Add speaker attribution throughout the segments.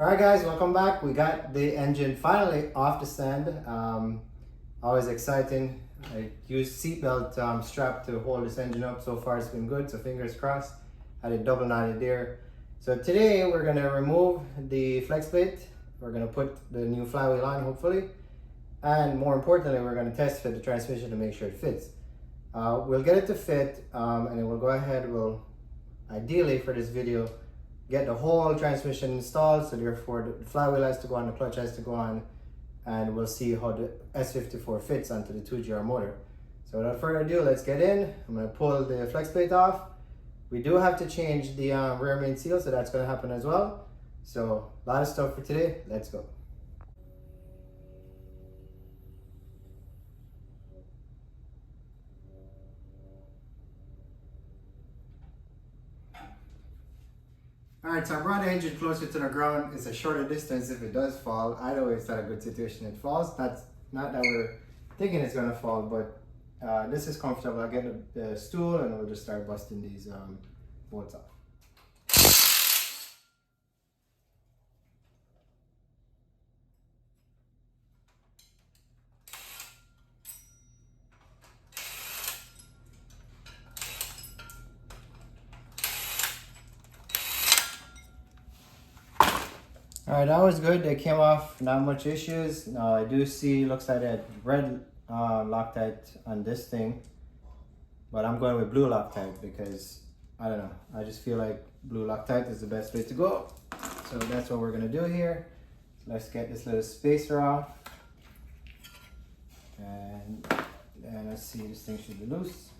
Speaker 1: Alright guys, welcome back. We got the engine finally off the stand. Always exciting. I used seatbelt strap to hold this engine up. So far it's been good, so fingers crossed. Had it double knotted there. So today we're going to remove the flex plate. We're going to put the new flywheel on hopefully. And more importantly, we're going to test fit the transmission to make sure it fits. We'll get it to fit and then we'll go ahead, ideally for this video, get the whole transmission installed, so therefore the flywheel has to go on, the clutch has to go on, and we'll see how the S54 fits onto the 2GR motor. So without further ado, let's get in. I'm going to pull the flex plate off. We do have to change the rear main seal, so that's going to happen as well. So a lot of stuff for today. Let's go. Alright, so I brought the engine closer to the ground. It's a shorter distance if it does fall. Either way, it's not a good situation. It falls. Not that we're thinking it's going to fall, but this is comfortable. I'll get the stool and we'll just start busting these bolts off. Alright, that was good. They came off, not much issues. Now I do see, looks like that red Loctite on this thing, but I'm going with blue Loctite because I don't know, I just feel like blue Loctite is the best way to go. So that's what we're gonna do here. So let's get this little spacer off, and then let's see, this thing should be loose.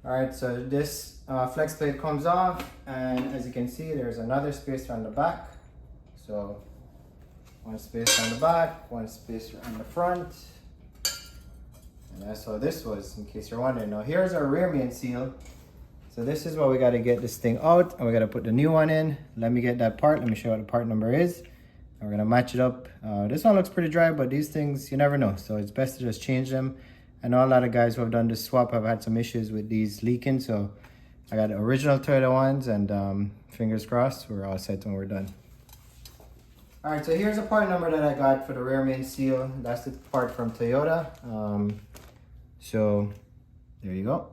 Speaker 1: Alright, so this flex plate comes off, and as you can see, there's another spacer on the back. So one spacer on the back, one spacer on the front. And that's how this was, in case you're wondering. Now here's our rear main seal. So this is what we got to get this thing out, and we got to put the new one in. Let me get that part. Let me show you what the part number is. And we're going to match it up. This one looks pretty dry, but these things, you never know. So it's best to just change them. I know a lot of guys who have done this swap have had some issues with these leaking, so I got the original Toyota ones, and fingers crossed, we're all set when we're done. Alright, so here's a part number that I got for the rear main seal. That's the part from Toyota. So there you go.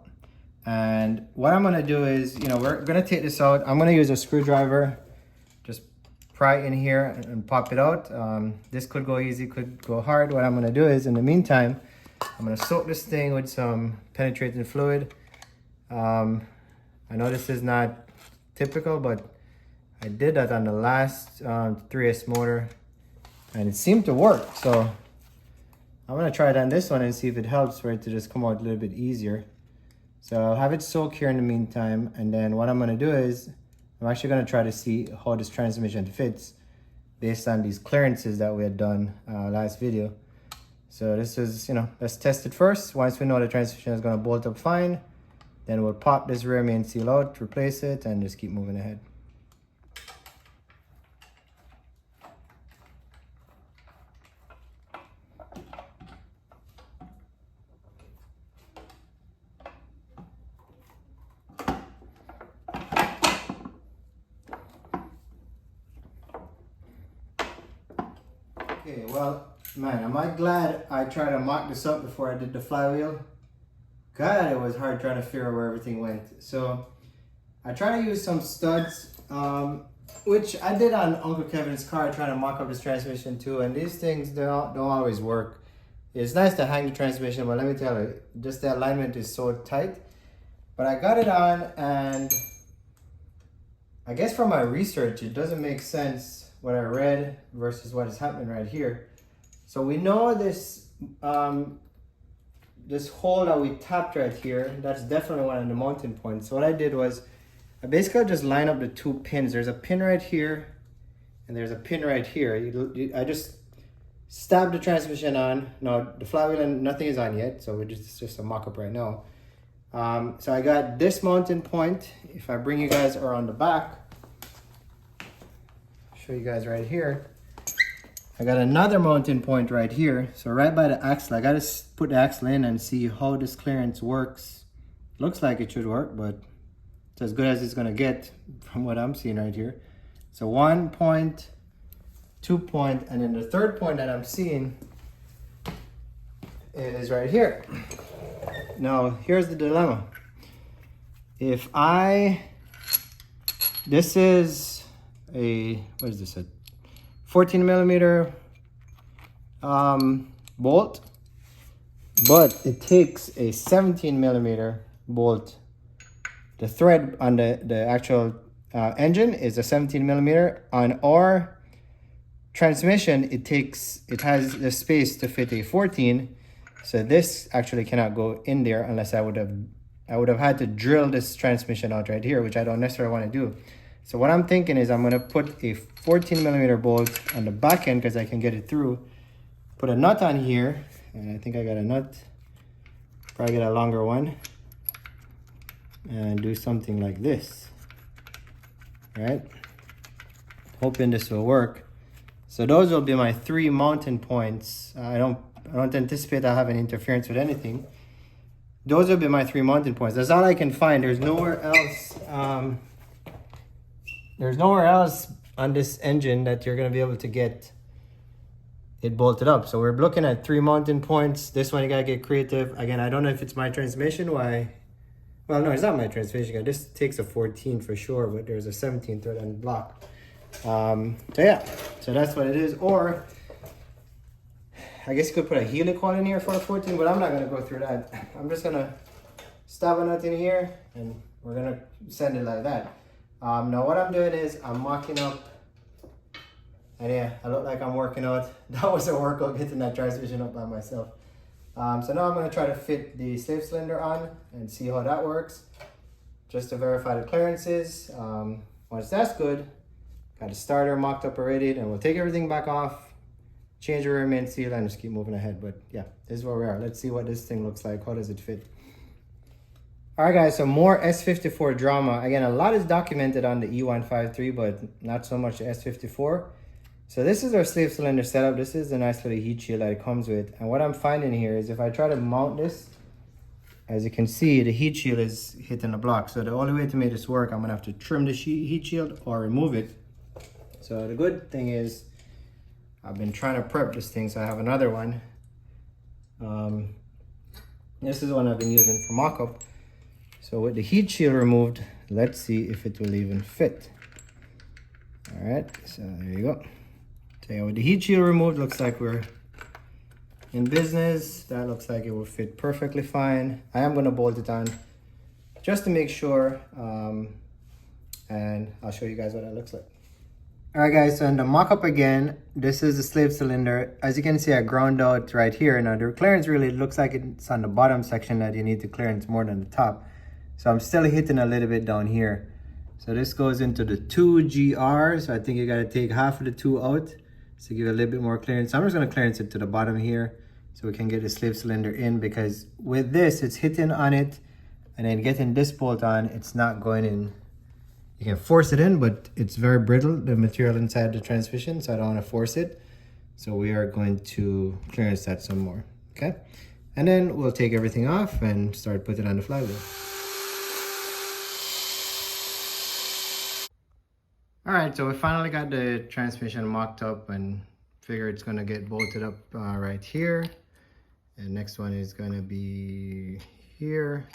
Speaker 1: And what I'm gonna do is, we're gonna take this out. I'm gonna use a screwdriver, just pry in here and pop it out. This could go easy, could go hard. What I'm gonna do is, in the meantime, I'm going to soak this thing with some penetrating fluid. I know this is not typical, but I did that on the last 3S motor and it seemed to work. So I'm going to try it on this one and see if it helps for it to just come out a little bit easier. So I'll have it soak here in the meantime, and then what I'm going to do is I'm actually going to try to see how this transmission fits based on these clearances that we had done last video. So this is, let's test it first. Once we know the transmission is going to bolt up fine, then we'll pop this rear main seal out, replace it, and just keep moving ahead. Okay, well, man, am I glad I tried to mock this up before I did the flywheel. God, it was hard trying to figure out where everything went. So I tried to use some studs, which I did on Uncle Kevin's car, trying to mock up this transmission too. And these things don't always work. It's nice to hang the transmission, but let me tell you, just the alignment is so tight. But I got it on, and I guess from my research, it doesn't make sense what I read versus what is happening right here. So we know this this hole that we tapped right here, that's definitely one of the mounting points. So what I did was I basically just line up the two pins. There's a pin right here and there's a pin right here. I just stabbed the transmission on. No, the flywheel and nothing is on yet, so it's just a mock-up right now. So I got this mounting point. If I bring you guys around the back, show you guys right here. I got another mounting point right here. So right by the axle, I gotta put the axle in and see how this clearance works. Looks like it should work, but It's as good as it's gonna get from what I'm seeing right here. So 1 point, 2 point, and then the third point that I'm seeing is right here. Now, here's the dilemma. If this is a, what is this, a 14 millimeter bolt, but it takes a 17 millimeter bolt. The thread on the actual engine is a 17 millimeter. On our transmission, it has the space to fit a 14. So this actually cannot go in there unless I would have had to drill this transmission out right here, which I don't necessarily want to do. So what I'm thinking is I'm going to put a 14 millimeter bolt on the back end because I can get it through. Put a nut on here, and I think I got a nut. Probably get a longer one. And do something like this. Right? Hoping this will work. So those will be my 3 mounting points. I don't anticipate I have an interference with anything. Those will be my 3 mounting points. That's all I can find. There's nowhere else. There's nowhere else on this engine that you're gonna be able to get it bolted up. So we're looking at 3 mounting points. This one you gotta get creative. Again, I don't know if it's my transmission. Why? Well, no, it's not my transmission. This takes a 14 for sure, but there's a 17 thread on the block. So yeah, so that's what it is. Or I guess you could put a helical in here for a 14, but I'm not gonna go through that. I'm just gonna stab a nut in here and we're gonna send it like that. Now what I'm doing is I'm mocking up, and yeah, I look like I'm working out. That was a workout getting that transmission up by myself. So now I'm gonna try to fit the slave cylinder on and see how that works, just to verify the clearances. Once that's good, got the starter mocked up already, then we'll take everything back off, change the rear main seal, and just keep moving ahead. But yeah, this is where we are. Let's see what this thing looks like. How does it fit? All right, guys, so more S54 drama. Again, a lot is documented on the E153, but not so much the S54. So this is our slave cylinder setup. This is the nice little heat shield that it comes with. And what I'm finding here is if I try to mount this, as you can see, the heat shield is hitting the block. So the only way to make this work, I'm gonna have to trim the heat shield or remove it. So the good thing is I've been trying to prep this thing, so I have another one. This is the one I've been using for mock-up. So with the heat shield removed, let's see if it will even fit. All right, so there you go. So yeah, with the heat shield removed, looks like we're in business. That looks like it will fit perfectly fine. I am gonna bolt it on just to make sure, and I'll show you guys what that looks like. All right, guys, so in the mock-up again, this is the slave cylinder. As you can see, I ground out right here. Now the clearance really looks like it's on the bottom section that you need to clearance more than the top. So I'm still hitting a little bit down here. So this goes into the 2GR. So I think you gotta take half of the 2 out to give it a little bit more clearance. So I'm just gonna clearance it to the bottom here so we can get the slave cylinder in, because with this, it's hitting on it and then getting this bolt on, it's not going in. You can force it in, but it's very brittle, the material inside the transmission, so I don't wanna force it. So we are going to clearance that some more, okay? And then we'll take everything off and start putting it on the flywheel. All right, so we finally got the transmission mocked up and figure it's gonna get bolted up right here. And next one is gonna be here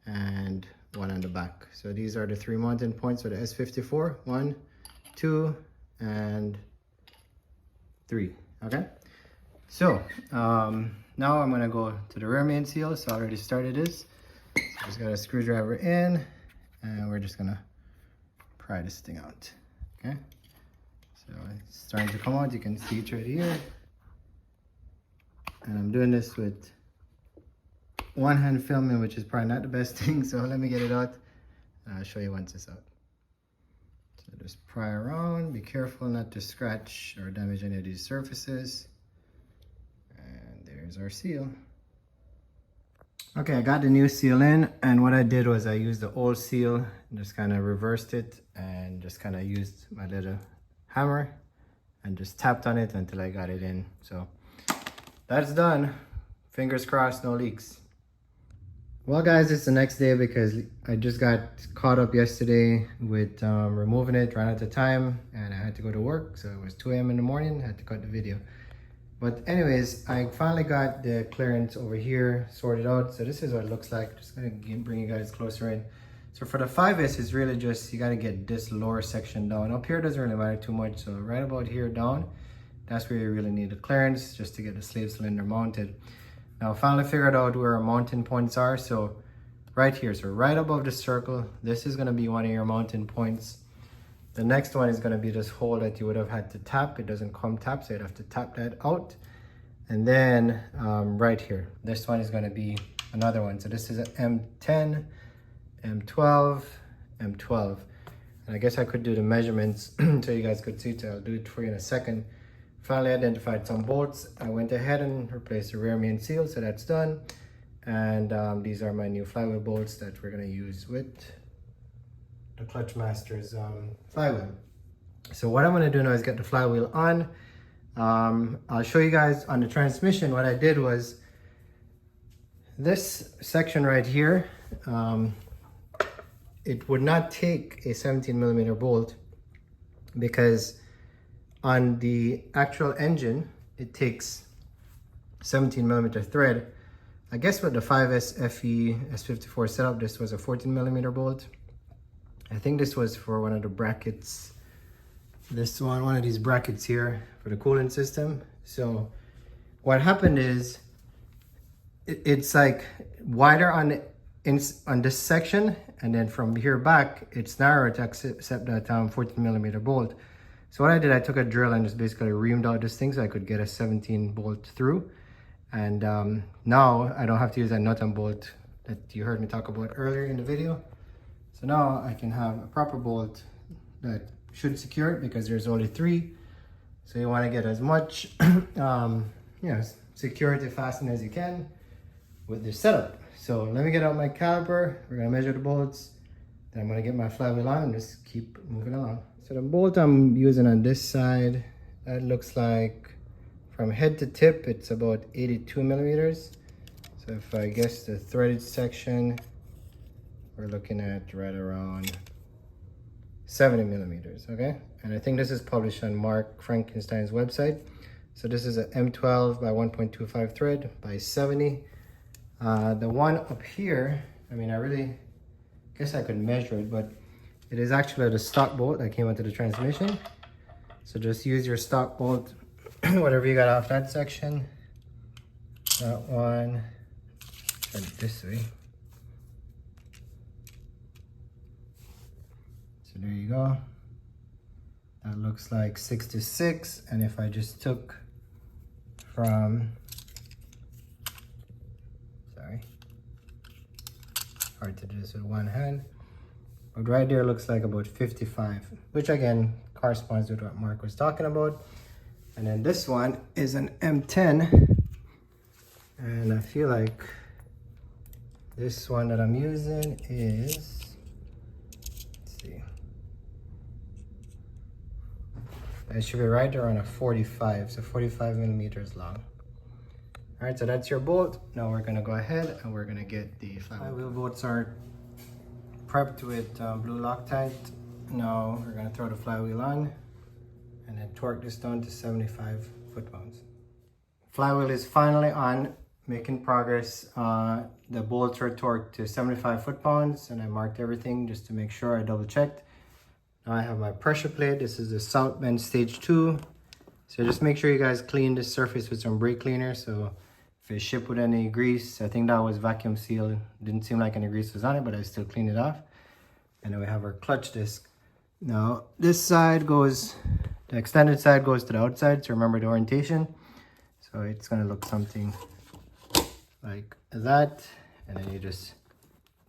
Speaker 1: and one on the back. So these are the 3 mounting points for the S54. 1, 2, and 3, okay? So now I'm gonna go to the rear main seal. So I already started this. So just got a screwdriver in and we're just gonna pry this thing out, okay? So it's starting to come out, you can see it right here. And I'm doing this with one hand filming, which is probably not the best thing, so let me get it out and I'll show you once it's out. So just pry around, be careful not to scratch or damage any of these surfaces. And there's our seal. Okay, I got the new seal in, and what I did was I used the old seal and just kind of reversed it and just kind of used my little hammer and just tapped on it until I got it in. So that's done. Fingers crossed, no leaks. Well guys, it's the next day because I just got caught up yesterday with removing it, ran out of time, and I had to go to work. So it was 2 a.m. in the morning, I had to cut the video. But anyways, I finally got the clearance over here sorted out. So this is what it looks like. Just gonna bring you guys closer in. So for the 5S, it's really just, you gotta get this lower section down. Up here doesn't really matter too much. So right about here down, that's where you really need the clearance just to get the slave cylinder mounted. Now I finally figured out where our mounting points are. So right here, so right above the circle, this is gonna be one of your mounting points. The next one is gonna be this hole that you would have had to tap. It doesn't come tap, so you'd have to tap that out. And then right here, this one is gonna be another one. So this is an M10, M12, M12. And I guess I could do the measurements so you guys could see, so I'll do it for you in a second. Finally identified some bolts. I went ahead and replaced the rear main seal, so that's done. And these are my new flywheel bolts that we're gonna use with the Clutch Masters flywheel. So what I'm gonna do now is get the flywheel on. I'll show you guys on the transmission. What I did was this section right here, it would not take a 17mm bolt because on the actual engine, it takes 17mm thread. I guess with the 5S FE S54 setup, this was a 14mm bolt. I think this was for one of the brackets. This one of these brackets here for the coolant system. So what happened is, it's like wider on this section, and then from here back, it's narrower to accept that 14mm bolt. So what I did, I took a drill and just basically reamed out this thing so I could get a 17 bolt through. And now I don't have to use that nut and bolt that you heard me talk about earlier in the video. So now I can have a proper bolt that should secure it because there's only 3. So you want to get as much security fastened as you can with this setup. So let me get out my caliper. We're going to measure the bolts. Then I'm going to get my flywheel on and just keep moving along. So the bolt I'm using on this side, that looks like from head to tip, it's about 82mm. So if I guess the threaded section, we're looking at right around 70mm, okay? And I think this is published on Mark Frankenstein's website. So this is a M12 by 1.25 thread by 70. The one up here, I mean, I really guess I could measure it, but it is actually the stock bolt that came into the transmission. So just use your stock bolt, whatever you got off that section. That one, turn it this way. So there you go. That looks like 66. And if I just took from, hard to do this with one hand, but right there looks like about 55, which again corresponds with what Mark was talking about. And then this one is an M10, and I feel like this one that I'm using is, let's see, it should be right around a 45, so 45mm long. All right, so that's your bolt. Now we're gonna go ahead and we're gonna get the flywheel bolts are prepped with blue Loctite. Now we're gonna throw the flywheel on and then torque this down to 75 foot-pounds. Flywheel is finally on, making progress. The bolts are torqued to 75 foot-pounds, and I marked everything just to make sure. I double checked. Now I have my pressure plate. This is the South Bend Stage 2. So just make sure you guys clean this surface with some brake cleaner. So if it's shipped with any grease, I think that was vacuum sealed. Didn't seem like any grease was on it, but I still cleaned it off. And then we have our clutch disc. Now this side goes, the extended side goes to the outside. So remember the orientation. So it's gonna look something like that. And then you just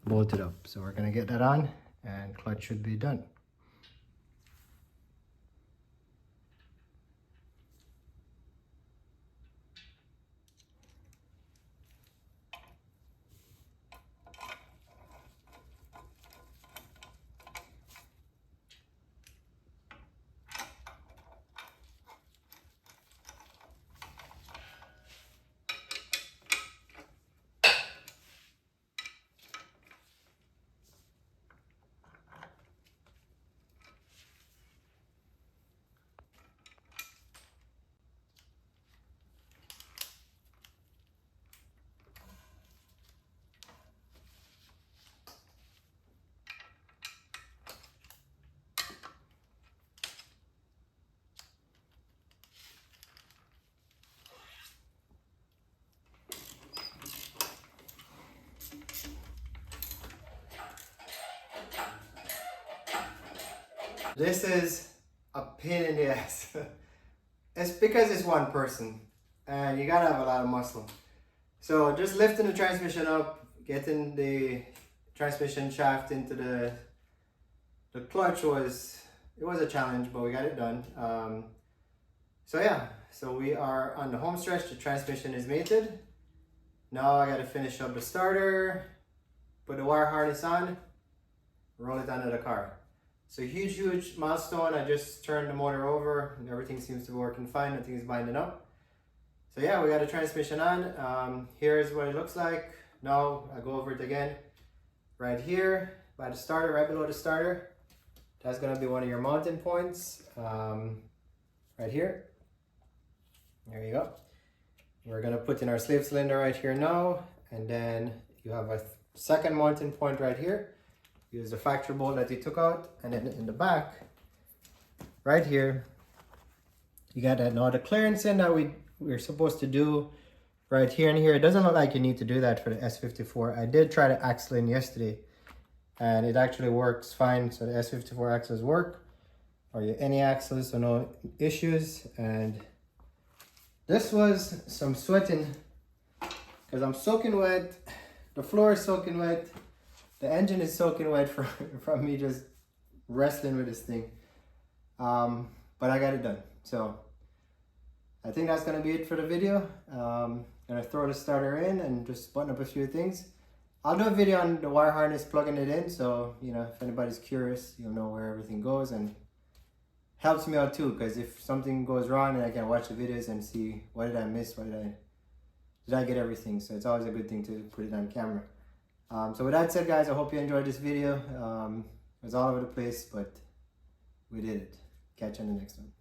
Speaker 1: bolt it up. So we're gonna get that on and clutch should be done. This is a pain in the ass. It's because it's one person and you gotta have a lot of muscle. So just lifting the transmission up, getting the transmission shaft into the clutch was a challenge, but we got it done. So yeah, so we are on the home stretch. The transmission is mated. Now I gotta finish up the starter, put the wire harness on, roll it onto the car. So huge milestone. I just turned the motor over and everything seems to be working fine. Nothing is binding up. So yeah, we got the transmission on. Here's what it looks like. Now I go over it again. Right here by the starter, right below the starter. That's gonna be one of your mounting points. Right here. There you go. We're gonna put in our slave cylinder right here now. And then you have a second mounting point right here. Use the factory bolt that you took out, and then in the back, right here, you got that. Now the clearance in that we're supposed to do right here and here. It doesn't look like you need to do that for the S54. I did try the axle in yesterday, and it actually works fine. So the S54 axles work, or any axles, so no issues. And this was some sweating because I'm soaking wet. The floor is soaking wet. The engine is soaking wet from me just wrestling with this thing. But I got it done. So I think that's gonna be it for the video. Gonna throw the starter in and just button up a few things. I'll do a video on the wire harness plugging it in, so you know, if anybody's curious, you'll know where everything goes, and helps me out too, because if something goes wrong, then I can watch the videos and see what did I miss, did I get everything. So it's always a good thing to put it on camera. So with that said, guys, I hope you enjoyed this video. It was all over the place, but we did it. Catch you on the next one.